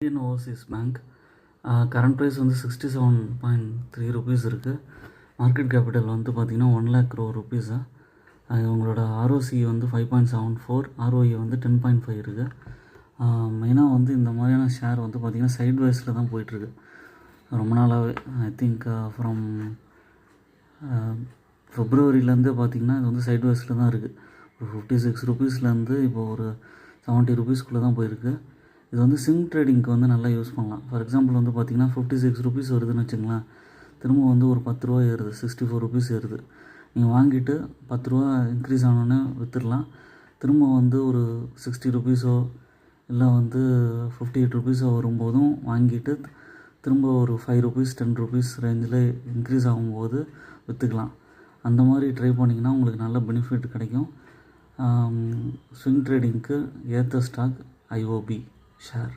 Indian overseas bank current price வந்து 67.3 rupees இருக்குது. Market capital வந்து பார்த்திங்கன்னா 1 lakh crore ருபீஸு. இவங்களோட ஆர்ஓசி வந்து 5.74, ஆர்ஓஇ வந்து 10.5 இருக்குது. மெயினாக வந்து இந்த மாதிரியான ஷேர் வந்து பார்த்திங்கன்னா சைட் வைஸில் தான் போயிட்டுருக்கு ரொம்ப நாளாகவே. ஐ திங்க் ஃப்ரம் ஃபிப்ரவரியிலேருந்து பார்த்திங்கன்னா இது வந்து சைட் வைஸில் தான் இருக்குது. ஒரு 56 ருபீஸ்லேருந்து இப்போ ஒரு 70 ருபீஸ்க்குள்ளே தான் போயிருக்கு. இது வந்து சிங் ட்ரேடிங்க்கு வந்து நல்லா யூஸ் பண்ணலாம். ஃபார் எக்ஸாம்பிள் வந்து பார்த்திங்கன்னா 56 ருபீஸ் வருதுன்னு வச்சுங்களேன், திரும்ப வந்து ஒரு 10 ரூபா ஏறுது, 64 ருபீஸ் ஏறுது. நீங்கள் வாங்கிட்டு 10 ரூபா இன்க்ரீஸ் ஆனோடனே விற்றுடலாம். திரும்ப வந்து ஒரு 60 ருபீஸோ இல்லை வந்து 58 ருபீஸோ வரும்போதும் வாங்கிட்டு திரும்ப ஒரு 5 ருபீஸ் 10 ருபீஸ் ரேஞ்சில் இன்க்ரீஸ் ஆகும்போது விற்றுக்கலாம். அந்த மாதிரி ட்ரை பண்ணிங்கன்னா உங்களுக்கு நல்ல பெனிஃபிட் கிடைக்கும். ஸ்விங் ட்ரேடிங்க்கு ஏற்ற ஸ்டாக் ஐஓபி ஷேர்.